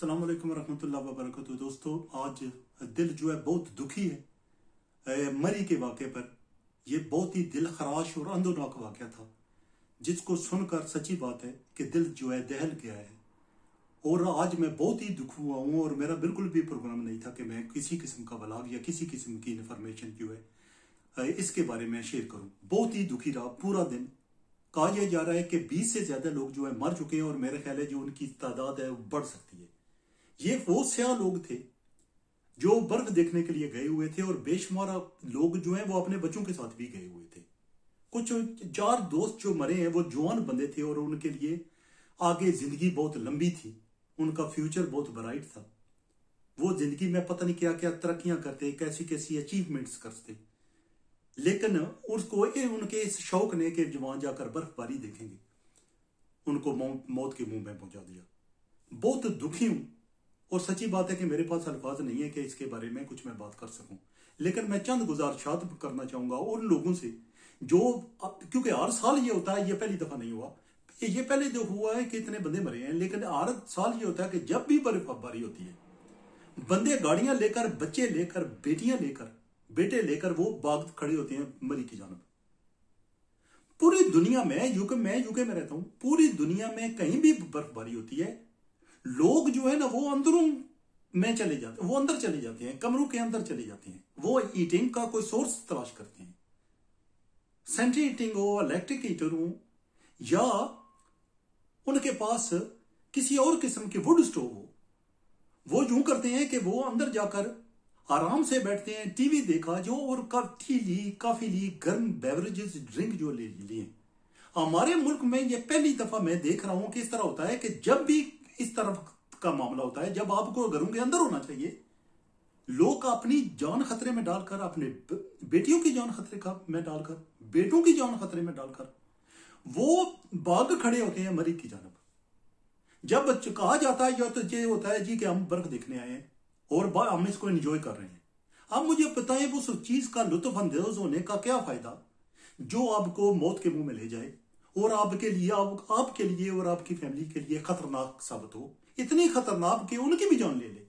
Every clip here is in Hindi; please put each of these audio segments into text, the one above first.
अस्सलाम वालेकुम रहमतुल्लाहि व बरकातहू। दोस्तों, आज दिल जो है बहुत दुखी है मरी के वाक़े पर। यह बहुत ही दिल खराश और अंदरनाक वाक़या था, जिसको सुनकर सच्ची बात है कि दिल जो है दहल गया है। और आज मैं बहुत ही दुख हुआ हूँ और मेरा बिल्कुल भी प्रोग्राम नहीं था कि मैं किसी किस्म का व्लॉग या किसी किस्म की इन्फॉर्मेशन जो है इसके बारे में शेयर करूँ। बहुत ही दुखी रहा पूरा दिन। कहा यह जा रहा है कि 20 से ज्यादा लोग जो है मर चुके हैं और मेरे ख्याल है जो उनकी तादाद है वो बढ़ सकती है। ये वो स्याह लोग थे जो बर्फ देखने के लिए गए हुए थे और बेशुमार लोग जो हैं वो अपने बच्चों के साथ भी गए हुए थे। कुछ 4 दोस्त जो मरे हैं वो जवान बंदे थे और उनके लिए आगे जिंदगी बहुत लंबी थी, उनका फ्यूचर बहुत ब्राइट था। वो जिंदगी में पता नहीं क्या क्या तरक्कियां करते, कैसी कैसी अचीवमेंट्स करते, लेकिन उसको उनके इस शौक ने कि जवान जाकर बर्फबारी देखेंगे, उनको मौत के मुंह में पहुंचा दिया। बहुत दुखी हूं और सच्ची बात है कि मेरे पास अल्फाज नहीं है कि इसके बारे में कुछ मैं बात कर सकूं, लेकिन मैं चंद गुजारिशात करना चाहूंगा उन लोगों से जो, क्योंकि हर साल ये होता है, ये पहली दफा नहीं हुआ, ये पहले जो हुआ है कि इतने बंदे मरे हैं, लेकिन हर साल ये होता है कि जब भी बर्फबारी होती है बंदे गाड़ियां लेकर, बच्चे लेकर, बेटियां लेकर, बेटे लेकर वो भाग खड़े होते हैं मरी की जानब। पूरी दुनिया में मैं यूके में रहता हूं, पूरी दुनिया में कहीं भी बर्फबारी होती है लोग जो है ना वो अंदरों में चले जाते हैं, वो अंदर चले जाते हैं, कमरों के अंदर चले जाते हैं, वो हीटिंग का कोई सोर्स तलाश करते हैं। सेंट्रल हीटिंग हो, इलेक्ट्रिक हीटर हो, या उनके पास किसी और किस्म की वुड स्टोव हो, वो यूं करते हैं कि वो अंदर जाकर आराम से बैठते हैं, टीवी देखा जो, और काफी ली गर्म बेवरेजेस ड्रिंक जो ले लिए। हमारे मुल्क में ये पहली दफा मैं देख रहा हूं कि इस तरह होता है कि जब भी इस तरफ का मामला होता है, जब आपको घरों के अंदर होना चाहिए, लोग अपनी जान खतरे में डालकर, अपने बेटियों की जान खतरे में डालकर, बेटों की जान खतरे में डालकर वो भाग खड़े होते हैं मरी की जानब। जब कहा जाता है तो ये होता है जी कि हम बर्फ देखने आए हैं और हम इसको एंजॉय कर रहे हैं। अब मुझे बताएं उस चीज का लुत्फ अंदाज होने का क्या फायदा जो आपको मौत के मुंह में ले जाए और आपके लिए और आपकी फैमिली के लिए खतरनाक साबित हो, इतनी खतरनाक कि उनकी भी जान ले ले।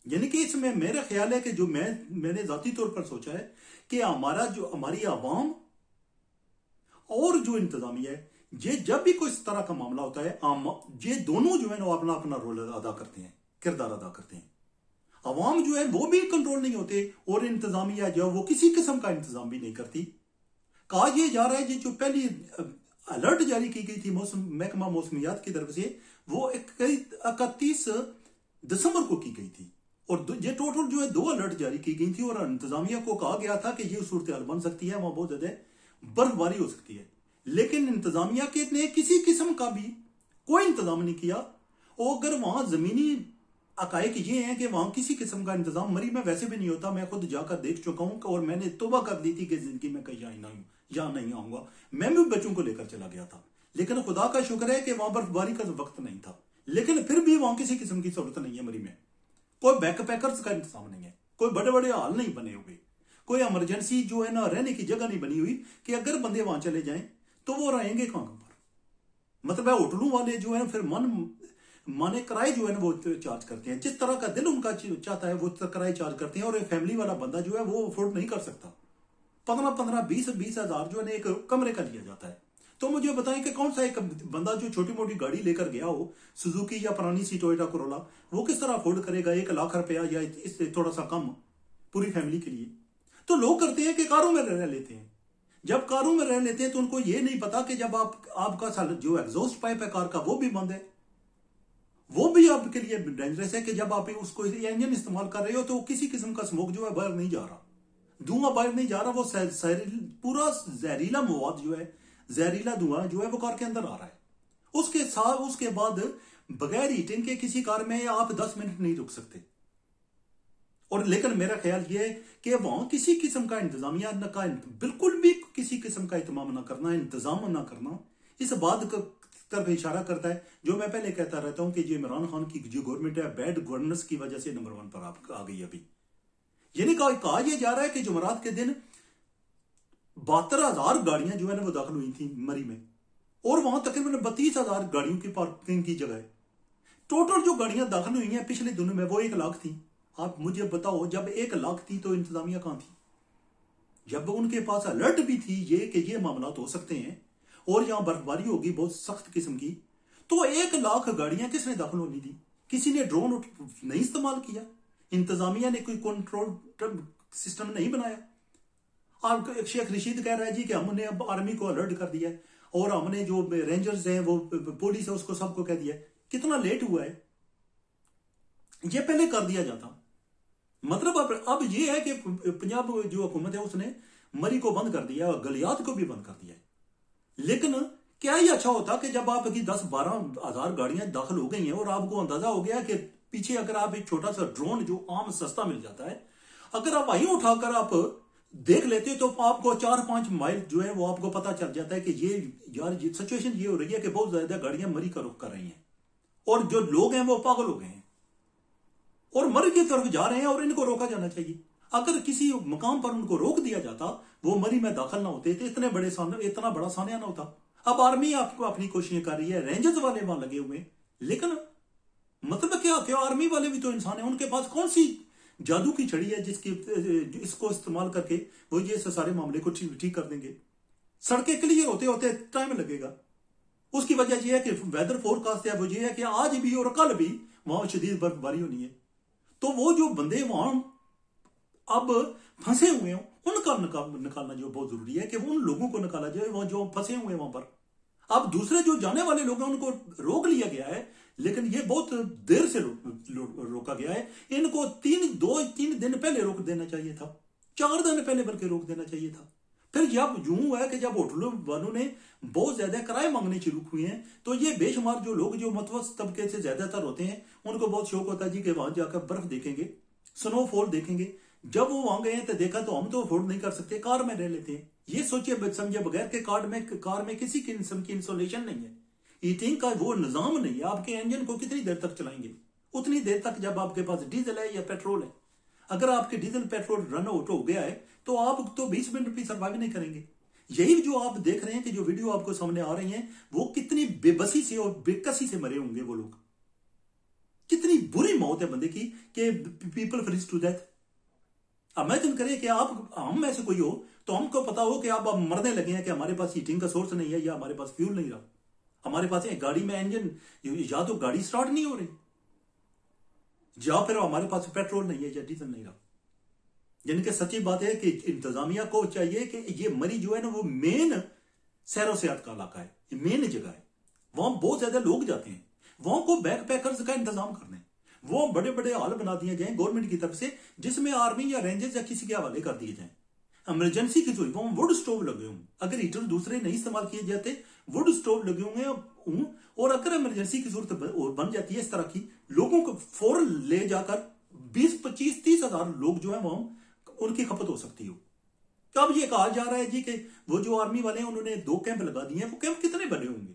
यानी कि इसमें मेरा ख्याल है कि जो मैंने जाती तौर पर सोचा है कि हमारी आवाम और जो इंतजामिया है, ये जब भी कोई इस तरह का मामला होता है, ये दोनों जो है ना अपना अपना रोल अदा करते हैं, किरदार अदा करते हैं। अवाम जो है वो भी कंट्रोल नहीं होते और इंतजामिया जो है वो किसी किस्म का इंतजाम भी नहीं करती। कहा यह जा रहा है जो पहली अलर्ट जारी की गई थी महकमा मौसमियात की तरफ से, वो 31 दिसंबर को की गई थी और ये टोटल जो है 2 अलर्ट जारी की गई थी और इंतजामिया को कहा गया था कि ये सूरत हाल बन सकती है, वहां बहुत ज्यादा बर्फबारी हो सकती है। लेकिन इंतजामिया के ने किसी किस्म का भी कोई इंतजाम नहीं किया। और अगर वहां जमीनी अकाइक ये हैं कि वहां किसी किस्म का इंतजाम मरी में वैसे भी नहीं होता। मैं खुद जाकर देख चुका हूं और मैंने तौबा कर दी थी कि जिंदगी में कहीं यहाँ नहीं आऊंगा। मैं भी बच्चों को लेकर चला गया था, लेकिन खुदा का शुक्र है कि वहां बर्फबारी का वक्त नहीं था। लेकिन फिर भी वहां किसी किस्म की सहूलत नहीं है मरी में, कोई बैकपैकर्स का इंतजाम नहीं है, कोई बड़े बड़े हाल नहीं बने हुए, कोई इमरजेंसी जो है ना रहने की जगह नहीं बनी हुई कि अगर बंदे वहां चले जाएं तो वो रहेंगे कहां पर। मतलब है होटलों वाले जो है फिर माने किराए जो है ना वो चार्ज करते हैं, जिस तरह का दिल उनका चाहता है वो किराए चार्ज करते हैं। और फैमिली वाला बंदा जो है वो अफोर्ड नहीं कर सकता। 15-20 हजार जो है ना एक कमरे का लिया जाता है। तो मुझे बताएं कि कौन सा एक बंदा जो छोटी मोटी गाड़ी लेकर गया हो, सुजुकी या पुरानी सी टोयोटा कोरोला, वो किस तरह अफोर्ड करेगा 1 लाख रुपया या इससे थोड़ा सा कम पूरी फैमिली के लिए। तो लोग करते हैं कि कारों में रह लेते हैं। जब कारों में रह लेते हैं तो उनको ये नहीं पता कि जब आपका जो एग्जॉस्ट पाइप है कार का वो भी बंद है, वो भी आपके लिए डेंजरस है कि जब आप उसको इंजन इस्तेमाल कर रहे हो तो किसी किस्म का स्मोक जो है बाहर नहीं जा रहा, धुआं बाहर नहीं जा रहा, वो पूरा जहरीला मवाद जो है, जहरीला धुआं जो है वो कार के अंदर आ रहा है। उसके बाद बगैर हीटिंग के किसी कार में आप 10 मिनट नहीं रुक सकते। और लेकिन मेरा ख्याल यह है कि वहां किसी किस्म का इंतजामिया न का, बिल्कुल भी किसी किस्म का इत्माम न करना, इंतजाम न करना, इस बात तरफ इशारा करता है जो मैं पहले कहता रहता हूं कि जो इमरान खान की जो गवर्नमेंट है बैड गवर्नेंस की वजह से नंबर 1 पर आ गई। अभी यानी कहा यह जा रहा है कि जुमेरात के दिन 72,000 गाड़ियां जो है ना वो दाखिल हुई थी मरी में और वहां तकरीबन 32,000 गाड़ियों की पार्किंग की जगह है। टोटल जो गाड़ियां दाखिल हुई हैं पिछले दिनों में वो 1 लाख थी। आप मुझे बताओ, जब 1 लाख थी तो इंतजामिया कहां थी? जब उनके पास अलर्ट भी थी ये कि ये मामला हो सकते हैं और यहां बर्फबारी होगी बहुत सख्त किस्म की, तो 1 लाख गाड़ियां किसने दाखिल होनी दी? किसी ने ड्रोन नहीं इस्तेमाल किया, इंतजामिया ने कोई कंट्रोल सिस्टम नहीं बनाया। आप शेख रशीद कह रहा है जी कि हमने अब आर्मी को अलर्ट कर दिया है और हमने जो रेंजर्स हैं वो पुलिस है उसको सबको कह दिया है। कितना लेट हुआ है, ये पहले कर दिया जाता। मतलब अब ये है कि पंजाब जो हुकूमत है उसने मरी को बंद कर दिया और गलियात को भी बंद कर दिया है। लेकिन क्या ही अच्छा होता कि जब आपकी 10-12 हजार गाड़ियां दाखिल हो गई हैं और आपको अंदाजा हो गया कि पीछे अगर आप एक छोटा सा ड्रोन जो आम सस्ता मिल जाता है, अगर आप वहीं उठाकर आप देख लेते हो तो आपको 4-5 माइल जो है वो आपको पता चल जाता है कि ये यार सिचुएशन ये हो रही है कि बहुत ज्यादा गाड़ियां मरी का रुख कर रही हैं और जो लोग हैं वो पागल हो गए हैं और मरी की तरफ जा रहे हैं और इनको रोका जाना चाहिए। अगर किसी मकाम पर उनको रोक दिया जाता, वो मरी में दाखिल ना होते तो इतना बड़ा सानिया ना होता। अब आर्मी आपको अपनी कोशिशें कर रही है, रेंजर्स वाले वहां लगे हुए, लेकिन मतलब क्या आर्मी वाले भी तो इंसान है, उनके पास कौन सी जादू की छड़ी है जिसकी इसको इस्तेमाल करके वो ये सारे मामले को ठीक कर देंगे। सड़कें क्लियर होते होते टाइम लगेगा। उसकी वजह यह है कि वेदर फोरकास्ट है वो ये है कि आज भी और कल भी वहां शदीद बर्फबारी होनी है। तो वो जो बंदे वहां अब फंसे हुए हैं उनका निकालना जो बहुत जरूरी है कि उन लोगों को निकाला जाए वो जो फंसे हुए हैं वहां पर। अब दूसरे जो जाने वाले लोग हैं उनको रोक लिया गया है, लेकिन ये बहुत देर से रोका गया है। इनको 3 दिन पहले रोक देना चाहिए था, 4 दिन पहले बल्कि रोक देना चाहिए था। फिर जब यूं हुआ है कि जब होटलों वालों ने बहुत ज्यादा किराए मांगने शुरू हुए हैं तो ये बेशुमार जो लोग जो मतवस्त तबके से ज्यादातर होते हैं उनको बहुत शौक होता है जी कि वहां जाकर बर्फ देखेंगे, स्नोफॉल देखेंगे। जब वो वहां गए तो देखा तो हम तो अफोर्ड नहीं कर सकते, कार में रह लेते हैं। ये सोचिए समझे बगैर के कार में किसी किस्म की इंसुलेशन नहीं है, हीटिंग का वो निजाम नहीं है। आपके इंजन को कितनी देर तक चलाएंगे? उतनी देर तक जब आपके पास डीजल है या पेट्रोल है। अगर आपके डीजल पेट्रोल रन आउट हो गया है तो आप तो 20 मिनट भी सर्वाइव नहीं करेंगे। यही जो आप देख रहे हैं कि जो वीडियो आपको सामने आ रही है वो कितनी बेबसी से और बेकसी से मरे होंगे वो लोग। कितनी बुरी मौत है बंदे की कि people freeze to death. Imagine करें कि आप हम में से कोई हो तो हमको पता हो कि आप मरने लगे हैं कि हमारे पास हीटिंग का सोर्स नहीं है या हमारे पास फ्यूल नहीं रहा, हमारे पास एक गाड़ी में इंजन या तो गाड़ी स्टार्ट नहीं हो रही या फिर हमारे पास पेट्रोल नहीं है या डीजल नहीं रहा। यानी कि सच्ची बात है कि इंतजामिया को चाहिए कि ये मरी जो है ना वो मेन सैरो सेहत का इलाका है, मेन जगह है, वहां बहुत ज्यादा लोग जाते हैं, वहां को बैक पैकर्स का इंतजाम करना है, वो बड़े बड़े हॉल बना दिए जाए गवर्नमेंट की तरफ से जिसमें आर्मी या रेंजर्स या किसी के हवाले कर दिए जाए। इमरजेंसी की जरूरत, वहां वुड स्टोव लगे होंगे, अगर हीटर दूसरे नहीं इस्तेमाल किए जाते वुड स्टोव लगे होंगे और अगर इमरजेंसी की जरूरत बन जाती है इस तरह की, लोगों को फौरन ले जाकर 20-25-30 हजार लोग जो है वहां उनकी खपत हो सकती हो। तो अब ये कहा जा रहा है जी कि वो जो आर्मी वाले हैं उन्होंने 2 कैंप लगा दिए हैं, वो कैंप कितने बने होंगे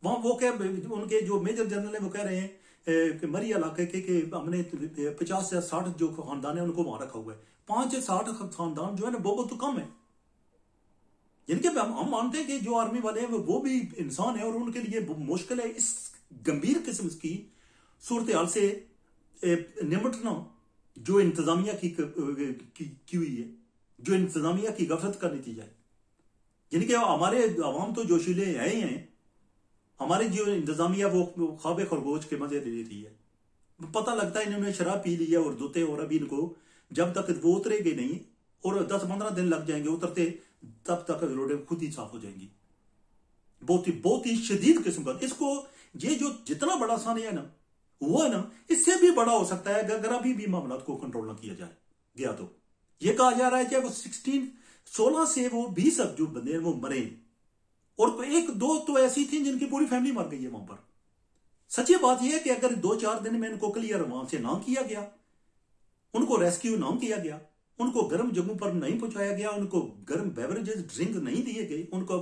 वहां? वो कैंप उनके जो मेजर जनरल है वो कह रहे हैं कि मरी इलाके के हमने 50 से 60 जो खानदान है उनको वहां रखा हुआ है। 5 से 60 खानदान जो है ना बहुत तो कम है। यानी कि हम मानते हैं कि जो आर्मी वाले हैं वो भी इंसान है और उनके लिए मुश्किल है इस गंभीर किस्म की सूरत हाल से निपटना जो इंतजामिया की हुई है, जो इंतजामिया की गफलत का नतीजा है। यानी कि हमारे आवाम तो जोशीले है ही हैं, हमारी जो इंतजामिया वो ख्वाब खरगोश के मजे ले रही है। पता लगता है इन्होंने शराब पी ली है और धोते और अभी इनको जब तक वो उतरेंगे नहीं और 10-15 दिन लग जाएंगे उतरते तब तक रोडें खुद ही साफ हो जाएंगी। बहुत ही शदीद किस्म का इसको ये जो जितना बड़ा सानिया है ना वो है ना इससे भी बड़ा हो सकता है अगर अभी भी मामला को कंट्रोल ना किया जाए गया तो। ये कहा जा रहा है कि वो 16 से वो 20 जो बंदे वो मरे और 1-2 तो ऐसी थी जिनकी पूरी फैमिली मर गई है वहां पर। सच्ची बात यह है कि अगर 2-4 दिन में इनको क्लियर वहां से ना किया गया, उनको रेस्क्यू ना किया गया, उनको गर्म जगहों पर नहीं पहुंचाया गया, उनको गर्म बेवरेजेस ड्रिंक नहीं दिए गए, उनको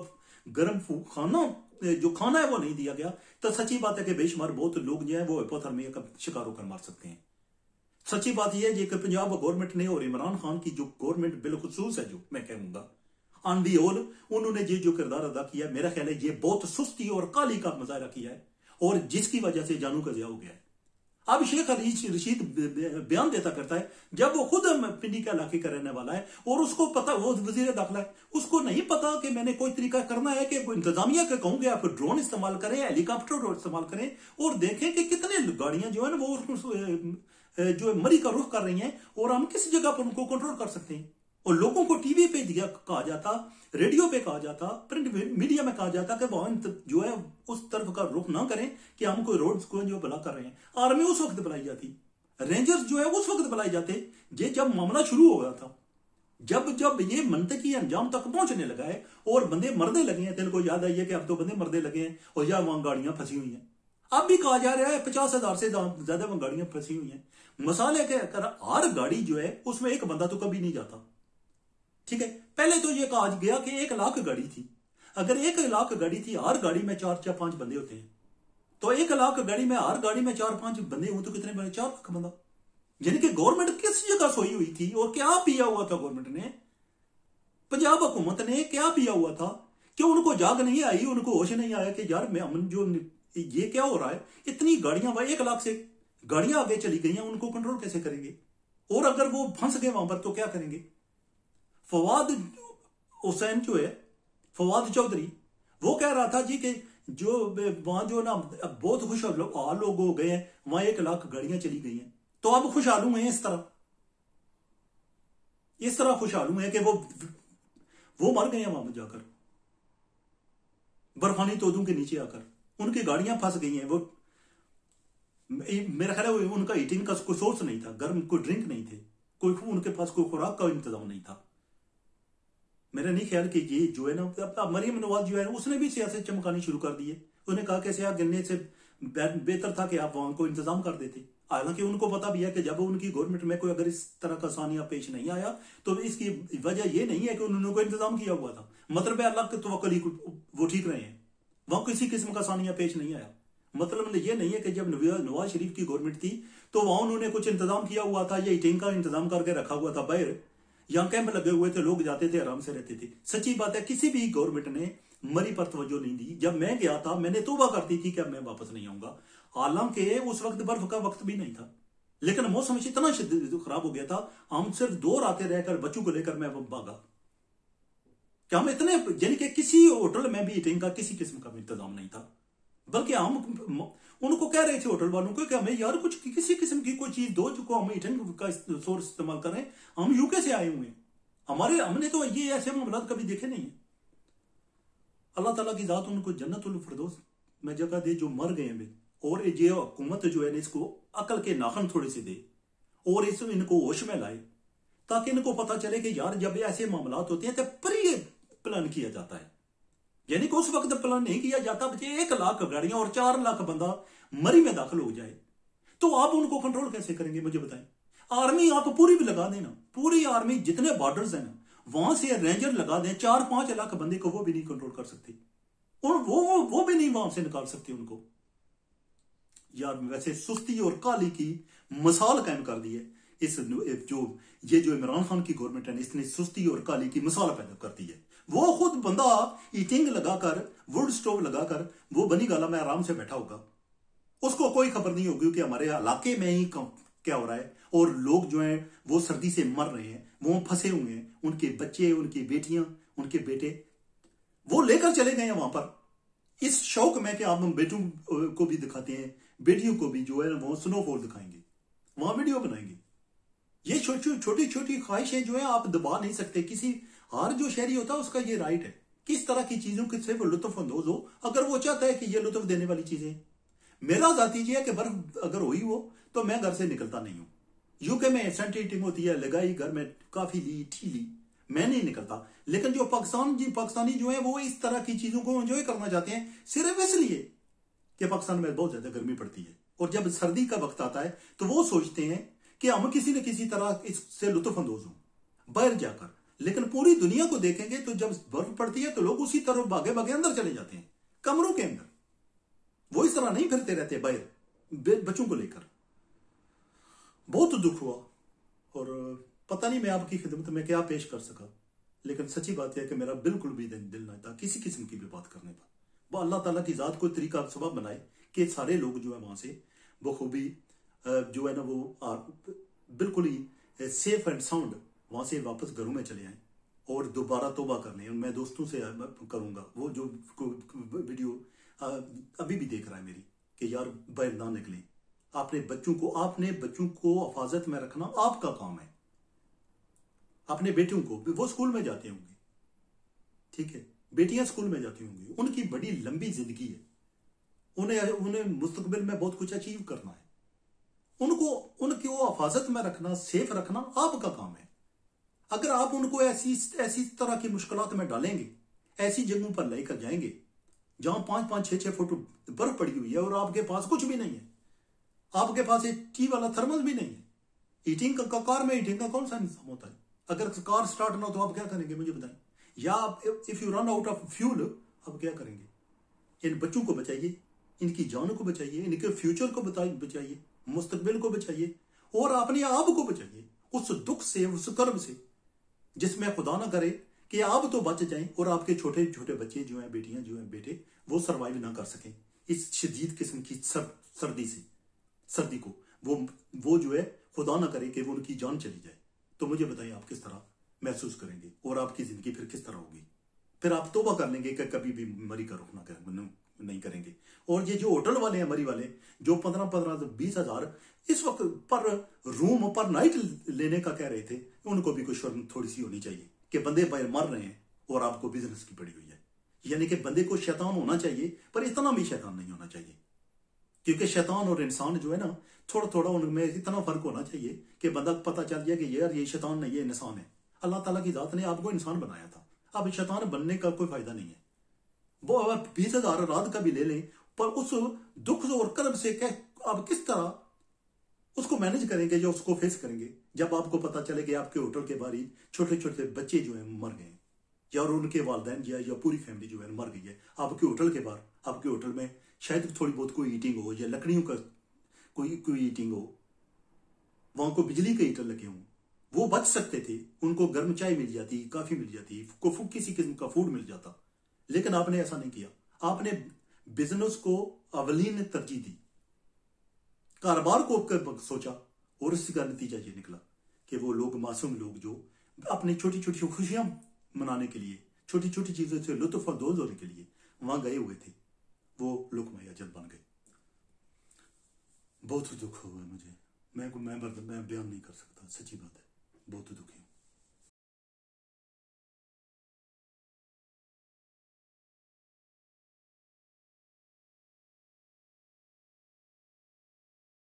गर्म खाना जो खाना है वो नहीं दिया गया, तो सच्ची बात है कि बेशुमार बहुत लोग जो है वो हिपोथर्मिया का शिकार होकर मार सकते हैं। सच्ची बात यह है कि पंजाब गवर्नमेंट ने और इमरान खान की जो गवर्नमेंट बिलखुसूस है जो मैं कहूंगा ऑन दी होल उन्होंने ये जो किरदार अदा किया मेरा ख्याल है ये बहुत सुस्ती और काली का मुजाहरा किया है और जिसकी वजह से जानू का ज़िया हो गया है। अब शेख रशीद बयान देता करता है, जब वो खुद पिंडी के इलाके का रहने वाला है और उसको पता, वो वजीर दाखिला है, उसको नहीं पता कि मैंने कोई तरीका करना है कि इंतजामिया के कहूंगे आप ड्रोन इस्तेमाल करें, हेलीकॉप्टर इस्तेमाल करें और देखें कि कितने गाड़ियां जो है ना वो जो मरी का रुख कर रही हैं और हम किस जगह पर उनको कंट्रोल कर सकते हैं। और लोगों को टीवी पे कहा जाता, रेडियो पे कहा जाता, प्रिंट मीडिया में कहा जाता कि वहां जो है उस तरफ का रुख ना करें कि हम कोई रोड्स को जो बुला कर रहे हैं। आर्मी उस वक्त बुलाई जाती, रेंजर्स जो है उस वक्त बुलाई जाते ये जब मामला शुरू हो गया था, जब जब ये मंतकी अंजाम तक पहुंचने लगा है और बंदे मरने लगे हैं। तेरे को याद आई है कि अब तो बंदे मरने लगे हैं और या वहां गाड़ियां फंसी हुई हैं। अब भी कहा जा रहा है 50,000 से ज्यादा वहां गाड़ियां फंसी हुई हैं। मसाले के हर गाड़ी जो है उसमें एक बंदा तो कभी नहीं जाता। ठीक है, पहले तो ये कहा गया कि 1 लाख गाड़ी थी। अगर 1 लाख गाड़ी थी, हर गाड़ी में 4-5 बंदे होते हैं, तो 1 लाख गाड़ी में हर गाड़ी में 4-5 बंदे हों तो कितने बने? 4 लाख बंदा। यानी कि गवर्नमेंट किस जगह सोई हुई थी और क्या पिया हुआ था गवर्नमेंट ने, पंजाब हुकूमत ने क्या पिया हुआ था कि उनको जाग नहीं आई, उनको होश नहीं आया कि यार मैं जो ये क्या हो रहा है, इतनी गाड़ियां, भाई 1 लाख से गाड़ियां आगे चली गई हैं, उनको कंट्रोल कैसे करेंगे? और अगर वो फंस गए वहां पर तो क्या करेंगे? फवाद हुसैन जो है, फवाद चौधरी, वो कह रहा था जी कि जो वहां जो ना बहुत खुश लोग हो गए हैं, वहां 1 लाख गाड़ियां चली गई हैं, तो अब खुशहालू हैं इस तरह खुशहालू हैं कि वो मर गए हैं वहां जाकर, बर्फानी तोदों के नीचे आकर उनकी गाड़ियां फंस गई हैं। वो मेरा ख्याल है उनका हीटिंग का कोई सोर्स नहीं था, गर्म कोई ड्रिंक नहीं थे, कोई उनके पास कोई खुराक का इंतजाम नहीं था। मेरा नहीं ख्याल कि ये जो है ना मरियम नवाज जो है उसने भी सियासत चमकानी शुरू कर दी है। उसने कहा कि सियासत गिनने से बेहतर था कि आप वहां को इंतजाम कर देते। हालांकि उनको पता भी है कि जब उनकी गवर्नमेंट में कोई अगर इस तरह का सानिया पेश नहीं आया तो इसकी वजह यह नहीं है कि उन्होंने कोई इंतजाम किया हुआ था, मतलब है अल्लाह के तवक्कुल वो ठीक रहे हैं, वहां किसी किस्म का सानिया पेश नहीं आया। मतलब ये नहीं है कि जब नवाज शरीफ की गवर्नमेंट थी तो वहां उन्होंने कुछ इंतजाम किया हुआ था या ईटिंग का इंतजाम करके रखा हुआ था, बाहर यहां कैंप लगे हुए थे, लोग जाते थे, आराम से रहते थे। सच्ची बात है, किसी भी गवर्नमेंट ने मरी पर तवज्जो नहीं दी। जब मैं गया था मैंने तौबा करती थी कि अब मैं वापस नहीं आऊंगा, हालांकि उस वक्त बर्फ का वक्त भी नहीं था, लेकिन मौसम इतना खराब हो गया था, हम सिर्फ 2 रातें रहकर बच्चों को लेकर मैं भागा कि हम इतने, यानी कि किसी होटल में भी ईटिंग का किसी किस्म का इंतजाम नहीं था। बल्कि हम उनको कह रहे थे होटल वालों को कि हमें यार कुछ किसी किस्म की कोई चीज दो जिसको हम ईटिंग का सोर्स इस्तेमाल करें, हम यूके से आए हुए हैं, हमने तो ये ऐसे मामला कभी देखे नहीं है। अल्लाह ताला की जात उनको जन्नतुल फिरदौस में जगह दे जो मर गए हैं। और ये हुकूमत जो है इसको अकल के नाखन थोड़े से दे और इनको होश में लाए, ताकि इनको पता चले कि यार जब ऐसे मामला होते हैं तो प्री प्लान किया जाता है। यानी कि उस वक्त प्लान नहीं किया जाता, बच्चे 1 लाख गाड़ियां और 4 लाख बंदा मरी में दाखिल हो जाए तो आप उनको कंट्रोल कैसे करेंगे? मुझे बताएं। आर्मी आप पूरी भी लगा देना, पूरी आर्मी जितने बॉर्डर्स हैं ना वहां से रेंजर लगा दें, 4-5 लाख बंदे को वो भी नहीं कंट्रोल कर सकते और वो भी नहीं वहां से निकाल सकते उनको। यार वैसे सुस्ती और काली की मिसाल कायम कर दी है इस जो इमरान खान की गवर्नमेंट है, इसने सुस्ती और काली की मिसाल पैदा कर दी है। वो खुद बंदा ईटिंग लगाकर, वुड स्टोव लगाकर वो बनी गाला में आराम से बैठा होगा, उसको कोई खबर नहीं होगी कि हमारे इलाके में ही क्या हो रहा है और लोग जो हैं वो सर्दी से मर रहे हैं, वो फंसे हुए हैं, उनके बच्चे, उनकी बेटियां, उनके बेटे वो लेकर चले गए हैं वहां पर, इस शौक में कि आप हम बेटों को भी दिखाते हैं, बेटियों को भी जो है वो स्नोफॉल दिखाएंगे, वहां वीडियो बनाएंगे। ये छोटी छोटी ख्वाहिशें जो है आप दबा नहीं सकते। किसी हर जो शहरी होता है उसका ये राइट है किस तरह की चीजों के से वो लुत्फ अंदोज हो, अगर वो चाहता है कि ये लुत्फ देने वाली चीजें। मेरा जाती है कि बर्फ अगर हुई हो तो मैं घर से निकलता नहीं हूं। यूके में सेंट्री हीटिंग होती है, लगाई घर में, काफी ली, मैं नहीं निकलता। लेकिन जो पाकिस्तानी जो है वो इस तरह की चीजों को एंजॉय करना चाहते हैं सिर्फ इसलिए कि पाकिस्तान में बहुत ज्यादा गर्मी पड़ती है और जब सर्दी का वक्त आता है तो वो सोचते हैं कि हम किसी न किसी तरह इससे लुत्फ अंदोज हों बाहर जाकर। लेकिन पूरी दुनिया को देखेंगे तो जब बर्फ पड़ती है तो लोग उसी तरह भागे भागे अंदर चले जाते हैं, कमरों के अंदर। वो इस तरह नहीं फिरते रहते बाहर बच्चों को लेकर। बहुत दुख हुआ और पता नहीं मैं आपकी खिदमत में क्या पेश कर सका, लेकिन सच्ची बात है कि मेरा बिल्कुल भी दिल नहीं था किसी किस्म की भी बात करने पर। अल्लाह ताला की जात कोई तरीका सबब बनाए के सारे लोग जो है वहां से बखूबी जो है ना वो बिल्कुल ही सेफ एंड साउंड वहां से वापस घरों में चले आए और दोबारा तौबा करने। मैं दोस्तों से करूंगा वो जो वीडियो अभी भी देख रहा है मेरी कि यार बाहर ना निकलें। आपने बच्चों को हिफाजत में रखना आपका काम है। अपने बेटियों को, वो स्कूल में जाते होंगे, ठीक है, बेटियां स्कूल में जाती होंगी, उनकी बड़ी लंबी जिंदगी है, उन्हें मुस्तकबिल में बहुत कुछ अचीव करना है। उनकी वो हिफाजत में रखना, सेफ रखना आपका काम है। अगर आप उनको ऐसी तरह की मुश्किलात में डालेंगे, ऐसी जगहों पर लेकर जाएंगे जहां 5-5, 6-6 फुट बर्फ पड़ी हुई है और आपके पास कुछ भी नहीं है, आपके पास एक टी वाला थर्मस भी नहीं है, हीटिंग का कार में हीटिंग का कौन सा निजाम होता है? अगर कार स्टार्ट ना हो तो आप क्या करेंगे मुझे बताएं? या आप if you run out of fuel आप क्या करेंगे? इन बच्चों को बचाइए, इनकी जान को बचाइए, इनके फ्यूचर को बचाइए, मुस्तकबिल को बचाइए और अपने आप को बचाइए उस दुख से, उस कर्ब से जिसमें खुदा ना करे कि आप तो बच जाएं और आपके छोटे छोटे बच्चे जो हैं, बेटियां जो हैं, बेटे वो सरवाइव ना कर सकें इस शदीद किस्म की सर्दी को। वो जो है खुदा ना करे कि वो उनकी जान चली जाए। तो मुझे बताइए आप किस तरह महसूस करेंगे और आपकी जिंदगी फिर किस तरह होगी? फिर आप तौबा कर लेंगे कि कभी भी मरी का रुख नहीं करेंगे। और ये जो होटल वाले हैं, मरी वाले, जो 15-20 हजार इस वक्त पर रूम पर नाइट लेने का कह रहे थे, उनको भी कुछ शर्म थोड़ी सी होनी चाहिए कि बंदे मर रहे हैं और आपको बिजनेस की पड़ी हुई है। यानी कि बंदे को शैतान होना चाहिए पर इतना भी शैतान नहीं होना चाहिए, क्योंकि शैतान और इंसान जो है ना, थोड़ा थोड़ा उनमें इतना फर्क होना चाहिए कि बंदा पता चल जाए कि यार ये शैतान नहीं, ये इंसान है। अल्लाह ताला की जात ने आपको इंसान बनाया था, अब शैतान बनने का कोई फायदा नहीं है। वो 20,000 रात का भी ले लें पर उस दुख और कर्ब से आप किस तरह उसको मैनेज करेंगे या उसको फेस करेंगे जब आपको पता चले कि आपके होटल के बाहर छोटे छोटे बच्चे जो है मर गए या और उनके वालिदैन या पूरी फैमिली जो है मर गई है आपके होटल के बाहर। आपके होटल में शायद थोड़ी बहुत कोई हीटिंग हो या लकड़ियों का कोई हीटिंग हो, वहां को बिजली के हीटर लगे हों, वो बच सकते थे, उनको गर्म चाय मिल जाती, काफी मिल जाती, किसी किस्म का फूड मिल जाता। लेकिन आपने ऐसा नहीं किया, आपने बिजनेस को अवलीन तरजीह दी, कारोबार को सोचा और इसका नतीजा ये निकला कि वो लोग, मासूम लोग जो अपनी छोटी छोटी खुशियां मनाने के लिए, छोटी छोटी चीजों से लुत्फ अंदोज होने के लिए वहां गए हुए थे, वो लुकमा अजल बन गए। बहुत दुख हुआ मुझे, मैं बयान नहीं कर सकता, सच्ची बात है, बहुत दुखी हूं।